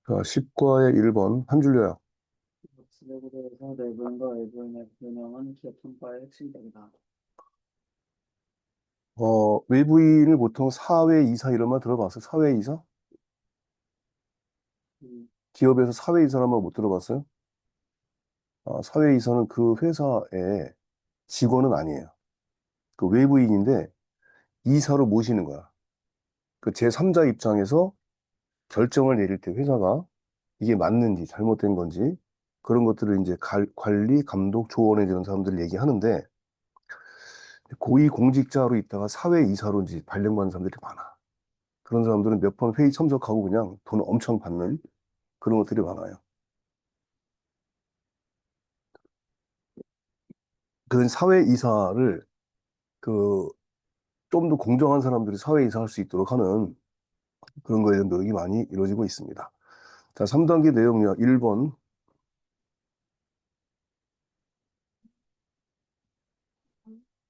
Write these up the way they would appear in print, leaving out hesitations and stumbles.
자, 10과의 1번 한 줄요약. 지배구조에서 내부인과 외부인의 균형은 기업 성과의 핵심적이다. 외부인을 보통 사회이사 이런 말 들어봤어요? 사회이사? 음, 기업에서 사회이사라는 말 못 들어봤어요? 사회이사는 그 회사의 직원은 아니에요. 그 외부인인데 이사로 모시는 거야. 그 제3자 입장에서 결정을 내릴 때 회사가 이게 맞는지 잘못된 건지 그런 것들을 이제 관리, 감독, 조언해 주는 사람들을 얘기하는데 고위 공직자로 있다가 사회이사로 이제 발령받는 사람들이 많아. 그런 사람들은 몇 번 회의 참석하고 그냥 돈 엄청 받는 그런 것들이 많아요. 그 사회이사를 그 좀 더 공정한 사람들이 사회이사 할 수 있도록 하는 그런 거에 대한 노력이 많이 이루어지고 있습니다. 자, 3단계 내용이요. 1번,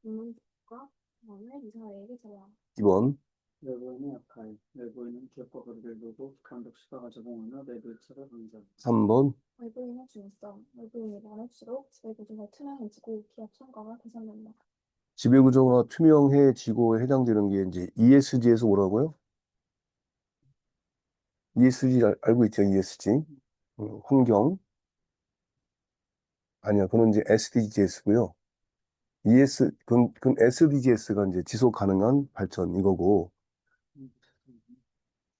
문문과 그다음에 이사회에게 제안. 2번, 외부인의 역할, 외부인은 기업과 거리를 두고 감독 수사가 적용하며 내부 이차를 방지한다. 3번, 외부인의 중요성. 외부인이 많을수록 지배구조가 투명해지고 기업 성과가 개선된다. 지배구조가 투명해지고에 해당되는 게 이제 ESG에서 오라고요? ESG 알고 있죠? ESG. 환경. 아니야. 그건 이제 SDGs고요. 그건 SDGs가 이제 지속 가능한 발전 이거고, 음,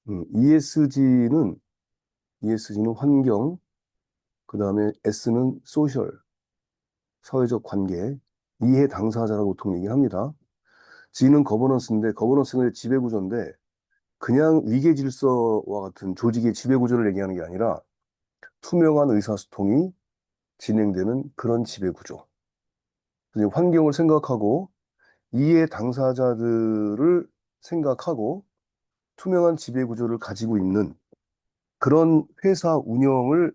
음, ESG는 환경, 그 다음에 S는 소셜, 사회적 관계, 이해 당사자라고 보통 얘기를 합니다. G는 거버넌스인데, 거버넌스는 지배구조인데, 그냥 위계 질서와 같은 조직의 지배구조를 얘기하는 게 아니라, 투명한 의사소통이 진행되는 그런 지배구조. 그래서 환경을 생각하고, 이해 당사자들을 생각하고, 투명한 지배구조를 가지고 있는 그런 회사 운영을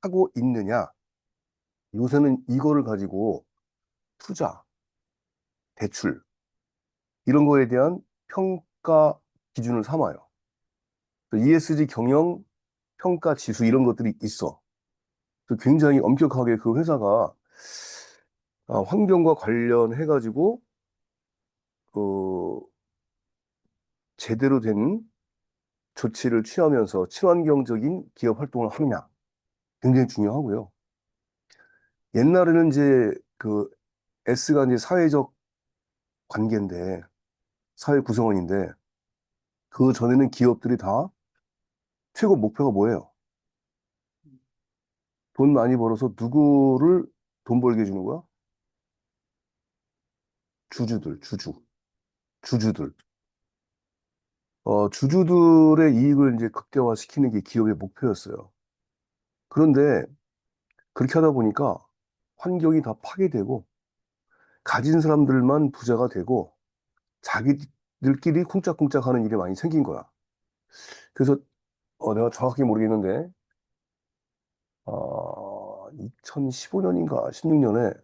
하고 있느냐. 요새는 이거를 가지고 투자, 대출, 이런 거에 대한 평가 기준을 삼아요. ESG 경영 평가 지수 이런 것들이 있어. 그래서 굉장히 엄격하게 그 회사가 환경과 관련해가지고 그 제대로 된 조치를 취하면서 친환경적인 기업 활동을 하느냐 굉장히 중요하고요. 옛날에는 이제 그 S가 이제 사회적 관계인데 사회 구성원인데 그 전에는 기업들이 다 최고 목표가 뭐예요? 돈 많이 벌어서 누구를 돈 벌게 해주는 거야? 주주들. 주주들의 이익을 이제 극대화시키는 게 기업의 목표였어요. 그런데 그렇게 하다 보니까 환경이 다 파괴되고 가진 사람들만 부자가 되고 자기들끼리 쿵짝쿵짝 하는 일이 많이 생긴 거야. 그래서 내가 정확히 모르겠는데 2015년인가 16년에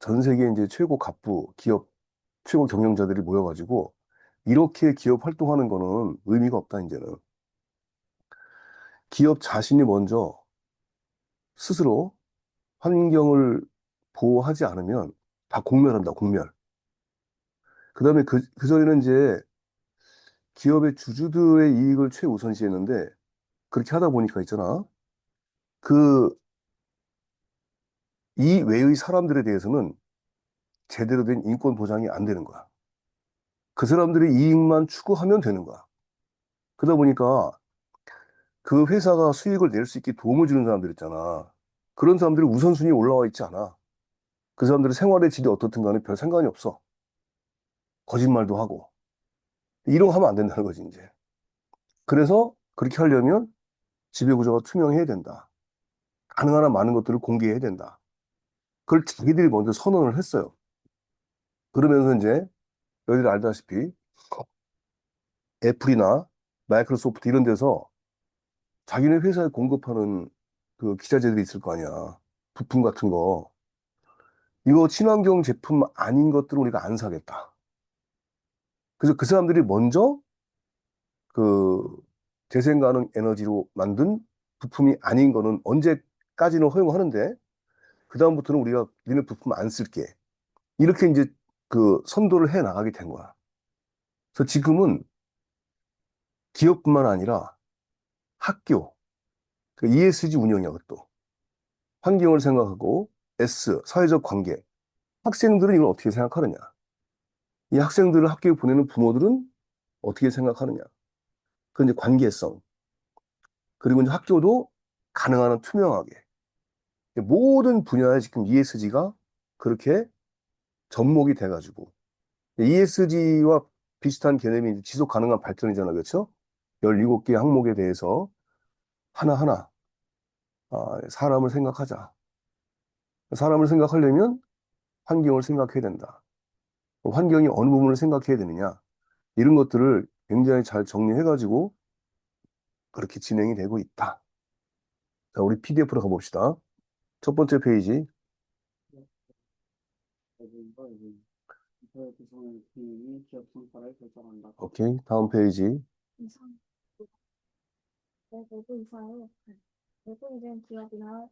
전 세계 이제 최고 갑부 기업 최고 경영자들이 모여가지고 이렇게 기업 활동하는 거는 의미가 없다, 이제는. 기업 자신이 먼저 스스로 환경을 보호하지 않으면 다 공멸한다, 공멸. 그 다음에 그전에는 이제 기업의 주주들의 이익을 최우선시했는데 그렇게 하다 보니까 있잖아. 그 이외의 사람들에 대해서는 제대로 된 인권 보장이 안 되는 거야. 그 사람들의 이익만 추구하면 되는 거야. 그러다 보니까 그 회사가 수익을 낼 수 있게 도움을 주는 사람들 있잖아. 그런 사람들이 우선순위에 올라와 있지 않아. 그 사람들의 생활의 질이 어떻든 간에 별 상관이 없어. 거짓말도 하고. 이런 거 하면 안 된다는 거지, 이제. 그래서 그렇게 하려면 지배구조가 투명해야 된다. 가능한 한 많은 것들을 공개해야 된다. 그걸 자기들이 먼저 선언을 했어요. 그러면서 이제 너희들 알다시피 애플이나 마이크로소프트 이런 데서 자기네 회사에 공급하는 그 기자재들이 있을 거 아니야. 부품 같은 거. 이거 친환경 제품 아닌 것들은 우리가 안 사겠다. 그래서 그 사람들이 먼저 그 재생 가능 에너지로 만든 부품이 아닌 거는 언제까지는 허용하는데 그다음부터는 우리가 니네 부품 안 쓸게. 이렇게 이제 그 선도를 해 나가게 된 거야. 그래서 지금은 기업뿐만 아니라 학교, 그 ESG 운영이야, 그것도. 환경을 생각하고 S, 사회적 관계. 학생들은 이걸 어떻게 생각하느냐? 이 학생들을 학교에 보내는 부모들은 어떻게 생각하느냐? 그 이제 관계성. 그리고 이제 학교도 가능한 한 투명하게. 모든 분야에 지금 ESG가 그렇게 접목이 돼가지고 ESG와 비슷한 개념이 이제 지속 가능한 발전이잖아, 그렇죠? 17개 항목에 대해서 하나하나 사람을 생각하자. 사람을 생각하려면 환경을 생각해야 된다. 환경이 어느 부분을 생각해야 되느냐. 이런 것들을 굉장히 잘 정리해가지고 그렇게 진행이 되고 있다. 자, 우리 PDF로 가봅시다. 첫 번째 페이지. 내부인과 외부인, 이사회 구성의 기능이 기업 성과를 결정한다. 오케이. 다음 페이지. 이상. 네, 내부 이사의 역할. 내부인은 기업이나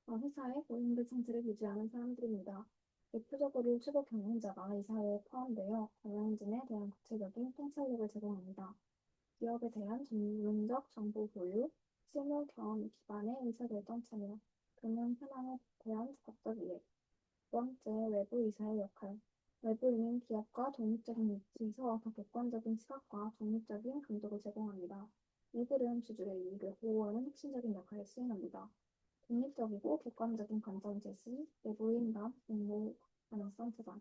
회사의 고용들 상태를 유지하는 사람들입니다. 대표적으로 최고 경영자가 이사회에 포함되어 경영진에 대한 구체적인 통찰력을 제공합니다. 기업에 대한 전문적 정보 교육, 실무 경험 기반의 의사결정 참여, 금융 현황에 대한 적극적 이해. 두 번째, 외부 이사의 역할. 외부인은 기업과 독립적인 위치에서 더 객관적인 시각과 독립적인 감독을 제공합니다. 이들은 주주의 이익을 보호하는 핵심적인 역할을 수행합니다. 독립적이고 객관적인 관점 제시, 외부인 간 공모 가능성 제공,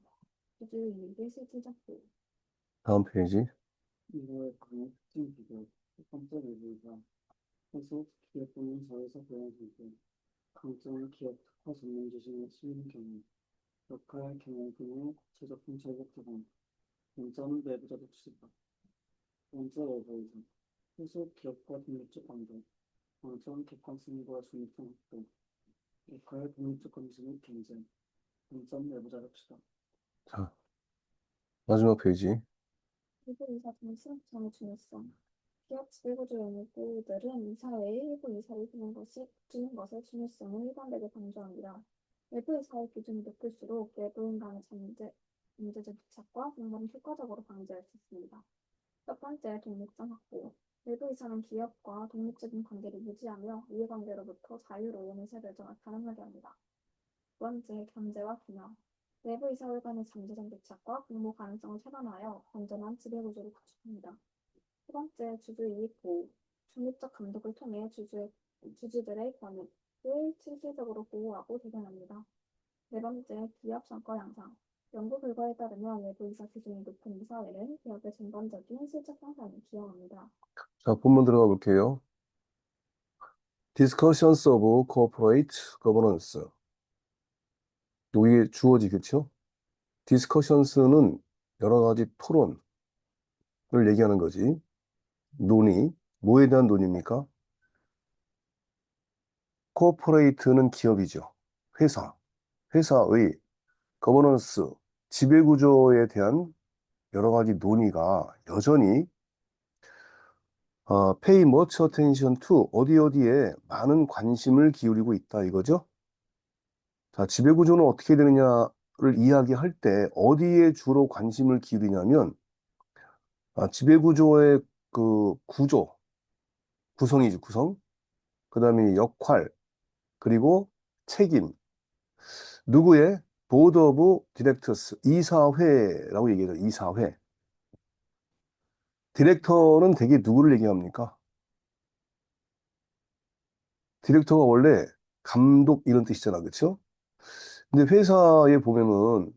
주주의 이익의 실질적 보호. 다음 페이지. 이사회 구성의 특징 비교, 첫 번째 내부이사, 소속 기업 또는 자회사 고용 상태, 강점은 기업 특화 전문 지식의 실무 경험, 역할 경영 규모, 구체적 통찰력 제공, 단점은 내부자적 수집화. 두 번째 내부이사, 소속 기업과 독립적 관계, 장점 객관성과 중립성 확보, 역할 독립적 검증 및 경쟁, 단점 내부자적 수단. 자, 마지막 페이지. 일부 이사 등 실업장의 중요성. 기업 지배구조 연구들은 이사회의 일부 이사를 주는 것의 중요성을 일관되게 강조합니다. 외부 이사의 기준이 높을수록 내부인 간의 잠재적 부착과 공범을 효과적으로 방지할 수 있습니다. 첫 번째, 독립성 확보. 외부 이사는 기업과 독립적인 관계를 유지하며 이해관계로부터 자유로운 의사결정을 가능하게 합니다. 두 번째, 견제와 균형. 내부 이사회 간의 잠재적 밀착과 공모 가능성을 차단하여 건전한 지배구조를 구축합니다. 세 번째, 주주 이익 보호. 중립적 감독을 통해 주주들의 권익을 실질적으로 보호하고 대변합니다. 네 번째, 기업 성과 향상. 연구 결과에 따르면 외부 이사 기준이 높은 이사회는 기업의 전반적인 실적 향상에 기여합니다. 자, 본문 들어가 볼게요. Discussions of Corporate Governance. 여기 주어지, 그쵸? Discussions는 여러 가지 토론을 얘기하는 거지. 논의. 뭐에 대한 논의입니까? Corporate는 기업이죠. 회사. 회사의 거버넌스, 지배구조에 대한 여러 가지 논의가 여전히 pay much attention to 어디에 많은 관심을 기울이고 있다 이거죠. 자, 지배구조는 어떻게 되느냐를 이야기할 때 어디에 주로 관심을 기울이냐면 지배구조의 그 구성이지 구성. 그다음에 역할, 그리고 책임. 누구의 보드 오브 디렉터스 이사회라고 얘기해요. 이사회. 디렉터는 대개 누구를 얘기합니까? 디렉터가 원래 감독 이런 뜻이잖아, 그렇죠? 근데 회사에 보면은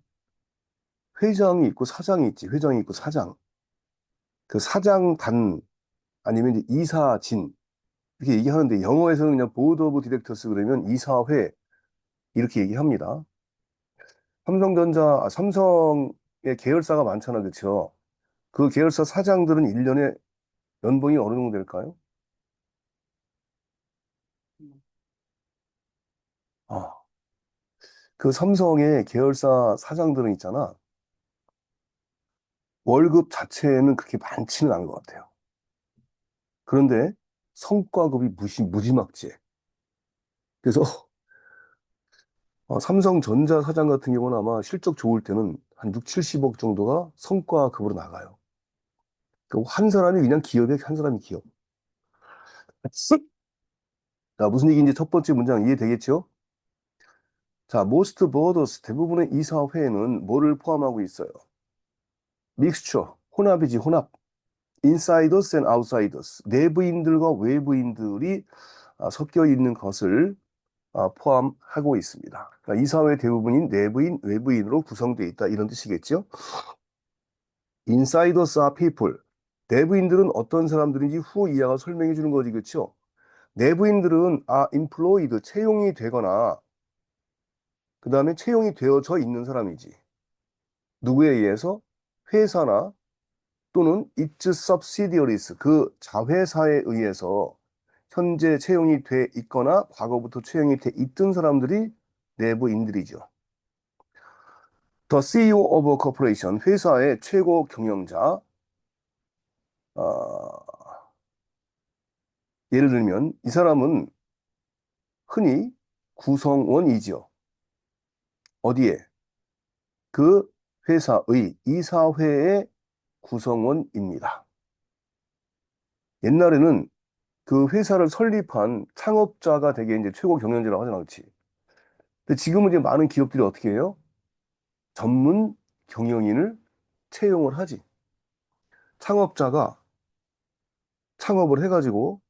회장이 있고 사장이 있지. 회장이 있고 사장. 그 사장단 아니면 이제 이사진 이렇게 얘기하는데 영어에서는 그냥 보드 오브 디렉터스 그러면 이사회 이렇게 얘기합니다. 삼성의 계열사가 많잖아, 그렇죠? 그 계열사 사장들은 1년에 연봉이 어느 정도 될까요? 아, 그 삼성의 계열사 사장들은 있잖아. 월급 자체는 그렇게 많지는 않은 것 같아요. 그런데 성과급이 무지막지해. 그래서 삼성전자 사장 같은 경우는 아마 실적 좋을 때는 한 6, 70억 정도가 성과급으로 나가요. 한 사람이 그냥 기업에 한 사람이 기업. 자, 무슨 얘기인지 첫 번째 문장 이해되겠죠? 자, most boards 대부분의 이사회는 뭐를 포함하고 있어요? mixture, 혼합이지, 혼합. insiders and outsiders. 내부인들과 외부인들이 섞여 있는 것을 포함하고 있습니다. 그러니까 이사회 대부분인 내부인, 외부인으로 구성되어 있다. 이런 뜻이겠죠? Insiders are people. 내부인들은 어떤 사람들인지 후 이하가 설명해 주는 거지, 그렇죠? 내부인들은 employed, 채용이 되거나 그 다음에 채용이 되어져 있는 사람이지. 누구에 의해서? 회사나 또는 its subsidiaries, 그 자회사에 의해서 현재 채용이 돼 있거나 과거부터 채용이 돼 있던 사람들이 내부인들이죠. The CEO of a corporation, 회사의 최고 경영자. 예를 들면 이 사람은 흔히 구성원이지요. 어디에? 그 회사의 이사회의 구성원입니다. 옛날에는 그 회사를 설립한 창업자가 되게 이제 최고 경영자라고 하잖아, 그렇지? 근데 지금은 이제 많은 기업들이 어떻게 해요? 전문 경영인을 채용을 하지. 창업자가 창업을 해가지고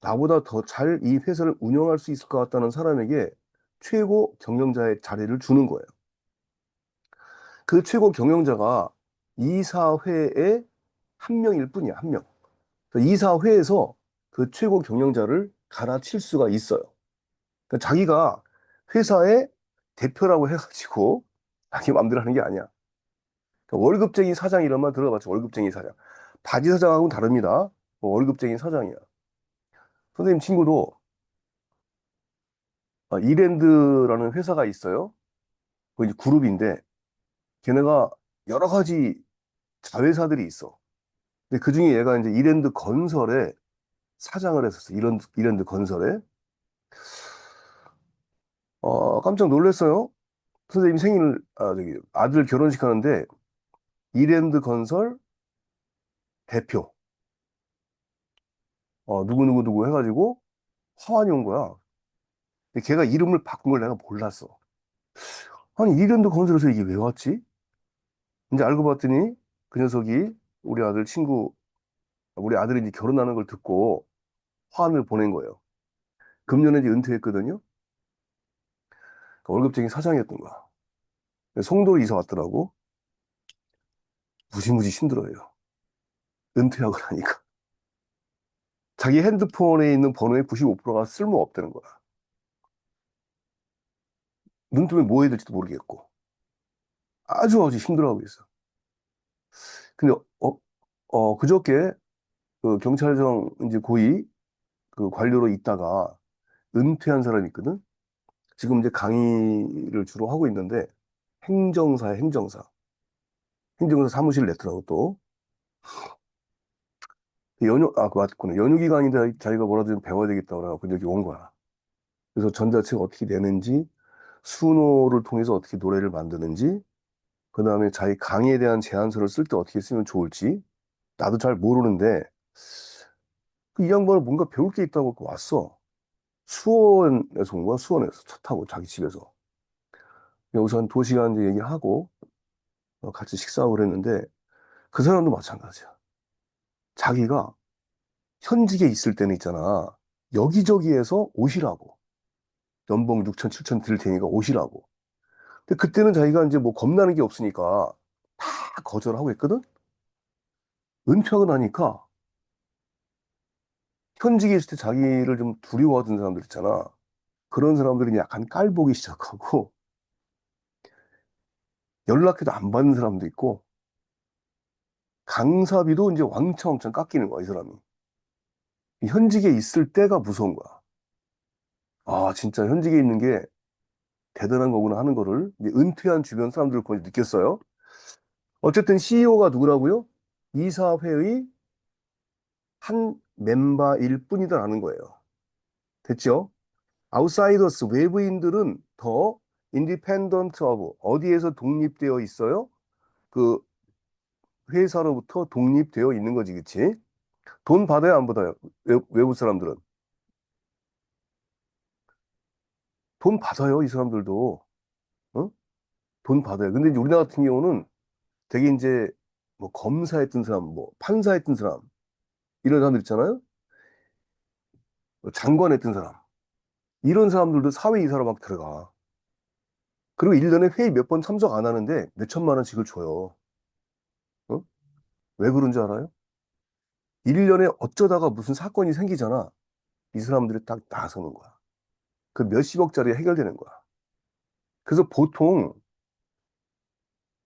나보다 더 잘 이 회사를 운영할 수 있을 것 같다는 사람에게 최고 경영자의 자리를 주는 거예요. 그 최고 경영자가 이사회의 한 명일 뿐이야, 한 명. 그래서 이사회에서 그 최고 경영자를 갈아칠 수가 있어요. 그러니까 자기가 회사의 대표라고 해가지고 자기 마음대로 하는 게 아니야. 그러니까 월급쟁이 사장 이런 말 들어봤죠? 월급쟁이 사장. 바지 사장하고는 다릅니다. 월급쟁이 사장이야. 선생님 친구도 이랜드라는 회사가 있어요. 그 이제 그룹인데 걔네가 여러 가지 자회사들이 있어. 근데 그중에 얘가 이제 이랜드 건설에 사장을 했었어. 이랜드 건설에. 깜짝 놀랐어요. 선생님 생일, 저기, 아들 결혼식 하는데, 이랜드 건설 대표, 누구누구 해가지고 화환이 온 거야. 근데 걔가 이름을 바꾼 걸 내가 몰랐어. 아니, 이랜드 건설에서 이게 왜 왔지? 이제 알고 봤더니 그 녀석이 우리 아들 친구, 우리 아들이 이제 결혼하는 걸 듣고 화환을 보낸 거예요. 금년에 이제 은퇴했거든요. 그 월급쟁이 사장이었던 거야. 송도로 이사 왔더라고. 무지무지 힘들어요. 은퇴하고 나니까. 자기 핸드폰에 있는 번호의 95%가 쓸모없다는 거야. 눈 뜨면 뭐 해야 될지도 모르겠고. 아주 힘들어하고 있어. 근데, 그저께 그 경찰청 이제 고위 그 관료로 있다가 은퇴한 사람이 있거든? 지금 이제 강의를 주로 하고 있는데, 행정사야, 행정사. 행정사 사무실 냈더라고, 또. 맞구나. 연휴 기간인데 자기가 뭐라도 좀 배워야 되겠다 그래갖고 여기 온 거야. 그래서 전자책 어떻게 내는지, 수노를 통해서 어떻게 노래를 만드는지, 그 다음에 자기 강의에 대한 제안서를 쓸 때 어떻게 쓰면 좋을지, 나도 잘 모르는데, 이 양반은 뭔가 배울 게 있다고 왔어. 수원에서 온 거야, 수원에서. 차 타고 자기 집에서. 여기서 한 2시간 이제 얘기하고, 같이 식사하고 그랬는데, 그 사람도 마찬가지야. 자기가 현직에 있을 때는 있잖아. 여기저기에서 오시라고. 연봉 6천, 7천 드릴 테니까 오시라고. 근데 그때는 자기가 이제 뭐 겁나는 게 없으니까 다 거절하고 했거든? 은퇴하고 나니까 현직에 있을 때 자기를 좀 두려워하던 사람들 있잖아. 그런 사람들이 약간 깔보기 시작하고 연락해도 안 받는 사람도 있고 강사비도 이제 왕창왕창 깎이는 거야, 이 사람이. 현직에 있을 때가 무서운 거야. 진짜 현직에 있는 게 대단한 거구나 하는 거를 이제 은퇴한 주변 사람들을 보면서 느꼈어요. 어쨌든 CEO가 누구라고요? 이사회의 한 멤버일 뿐이다라는 거예요. 됐죠? 아웃사이더스, 외부인들은 더 independent of, 어디에서 독립되어 있어요? 그 회사로부터 독립되어 있는 거지, 그치? 돈 받아요, 안 받아요? 외부 사람들은. 돈 받아요, 이 사람들도. 어? 돈 받아요. 근데 이제 우리나라 같은 경우는 되게 이제 뭐 검사했던 사람, 뭐 판사했던 사람, 이런 사람들 있잖아요? 뭐 장관했던 사람. 이런 사람들도 사회이사로 막 들어가. 그리고 1년에 회의 몇 번 참석 안 하는데 몇 천만 원씩을 줘요. 어? 왜 그런 줄 알아요? 1년에 어쩌다가 무슨 사건이 생기잖아. 이 사람들이 딱 나서는 거야. 그 몇십억짜리 해결되는 거야. 그래서 보통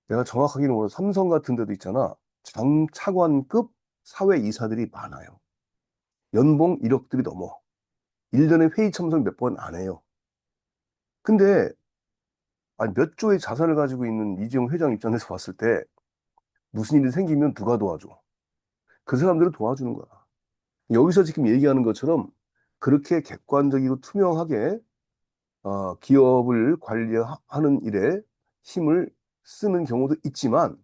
내가 정확하게는 모르 삼성 같은 데도 있잖아. 장차관급 사회이사들이 많아요. 연봉 1억들이 넘어. 1년에 회의 참석 몇 번 안 해요. 근데 아니, 몇 조의 자산을 가지고 있는 이재용 회장 입장에서 봤을 때 무슨 일이 생기면 누가 도와줘? 그 사람들을 도와주는 거야. 여기서 지금 얘기하는 것처럼 그렇게 객관적이고 투명하게 기업을 관리하는 일에 힘을 쓰는 경우도 있지만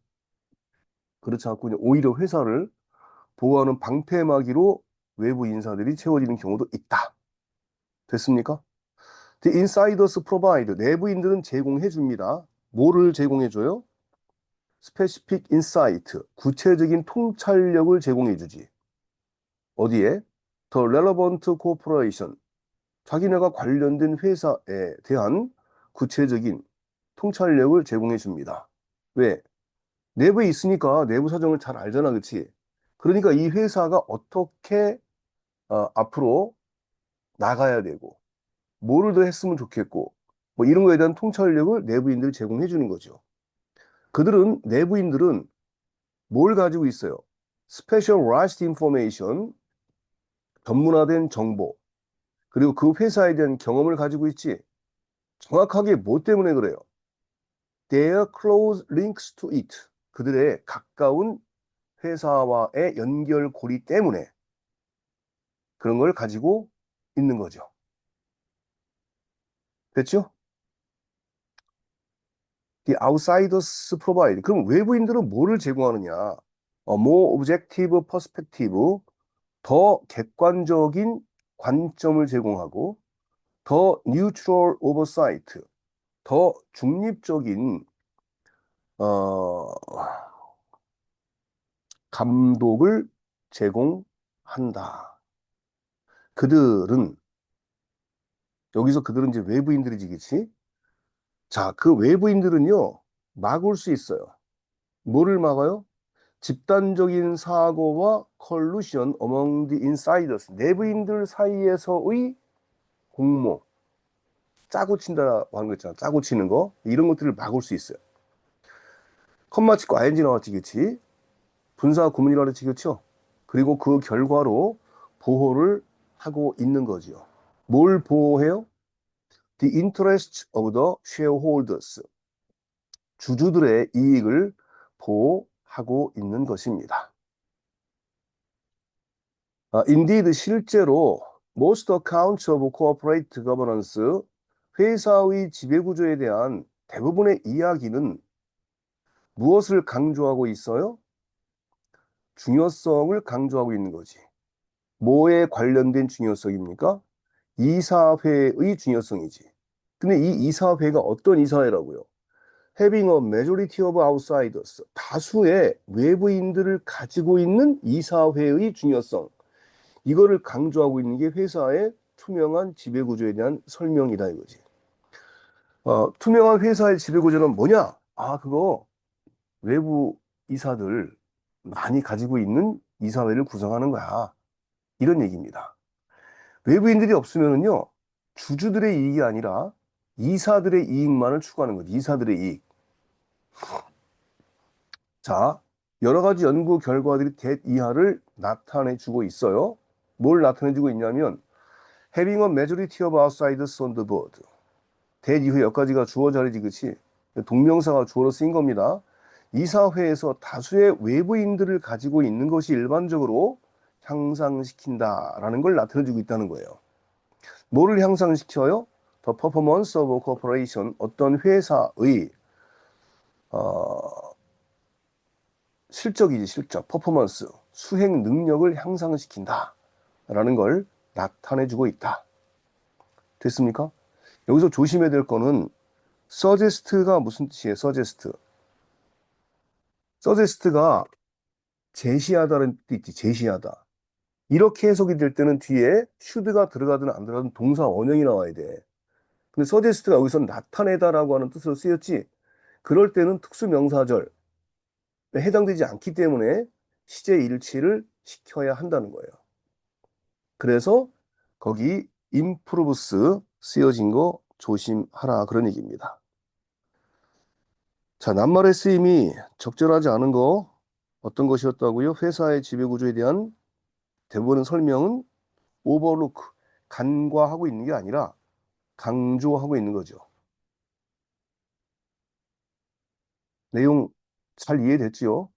그렇지 않고 그냥 오히려 회사를 보호하는 방패막이로 외부 인사들이 채워지는 경우도 있다. 됐습니까? The insiders provide. 내부인들은 제공해 줍니다. 뭐를 제공해 줘요? Specific insight. 구체적인 통찰력을 제공해 주지. 어디에? The relevant corporation. 자기네가 관련된 회사에 대한 구체적인 통찰력을 제공해 줍니다. 왜? 내부에 있으니까 내부 사정을 잘 알잖아, 그치? 그러니까 이 회사가 어떻게 앞으로 나가야 되고, 뭐를 더 했으면 좋겠고, 뭐 이런 거에 대한 통찰력을 내부인들이 제공해 주는 거죠. 내부인들은 뭘 가지고 있어요? Specialized information, 전문화된 정보, 그리고 그 회사에 대한 경험을 가지고 있지. 정확하게 뭐 때문에 그래요? Their close links to it. 그들의 가까운 회사와의 연결고리 때문에 그런 걸 가지고 있는 거죠. 됐죠? The outsiders provide. 그럼 외부인들은 뭐를 제공하느냐? More objective perspective. 더 객관적인 관점을 제공하고, 더 neutral oversight. 더 중립적인 어, 감독을 제공한다. 그들은 여기서 그들은 이제 외부인들이지, 그치? 자, 그 외부인들은요, 막을 수 있어요. 뭐를 막아요? 집단적인 사고와 컬루션 among the insiders. 내부인들 사이에서의 공모, 짜고 친다고 하는 거 있잖아. 짜고 치는 거. 이런 것들을 막을 수 있어요. 컴마 찍고 ing 나왔지, 그치? 분사 구문이라고 했지, 그쵸? 그리고 그 결과로 보호를 하고 있는 거지요. 뭘 보호해요? The interests of the shareholders. 주주들의 이익을 보호하고 있는 것입니다. Indeed, 실제로 most accounts of corporate governance, 회사의 지배구조에 대한 대부분의 이야기는 무엇을 강조하고 있어요? 중요성을 강조하고 있는 거지. 뭐에 관련된 중요성입니까? 이사회의 중요성이지. 근데 이 이사회가 어떤 이사회라고요? Having a majority of outsiders. 다수의 외부인들을 가지고 있는 이사회의 중요성. 이거를 강조하고 있는 게 회사의 투명한 지배구조에 대한 설명이다 이거지. 투명한 회사의 지배구조는 뭐냐? 그거 외부 이사들 많이 가지고 있는 이사회를 구성하는 거야. 이런 얘기입니다. 외부인들이 없으면은요, 주주들의 이익이 아니라 이사들의 이익만을 추구하는 거지. 이사들의 이익. 자, 여러 가지 연구 결과들이 대 이하를 나타내주고 있어요. 뭘 나타내주고 있냐면 having a majority of outsiders on the board. 대 이후 여기까지가 주어 자리지, 그치? 동명사가 주어로 쓰인 겁니다. 이사회에서 다수의 외부인들을 가지고 있는 것이 일반적으로 향상시킨다라는 걸 나타내주고 있다는 거예요. 뭐를 향상시켜요? The performance of a corporation, 어떤 회사의 실적이지, 실적, 퍼포먼스, 수행 능력을 향상시킨다라는 걸 나타내주고 있다. 됐습니까? 여기서 조심해야 될 거는 suggest가 무슨 뜻이에요? suggest가 제시하다는 뜻 있지, 제시하다. 이렇게 해석이 될 때는 뒤에 should가 들어가든 안 들어가든 동사 원형이 나와야 돼. 근데 suggest가 여기서 나타내다라고 하는 뜻으로 쓰였지, 그럴 때는 특수명사절에 해당되지 않기 때문에 시제 일치를 시켜야 한다는 거예요. 그래서 거기 improves 쓰여진 거 조심하라, 그런 얘기입니다. 자, 낱말의 쓰임이 적절하지 않은 거 어떤 것이었다고요? 회사의 지배구조에 대한 대부분의 설명은 오버루크, 간과하고 있는 게 아니라 강조하고 있는 거죠. 내용 잘 이해됐지요?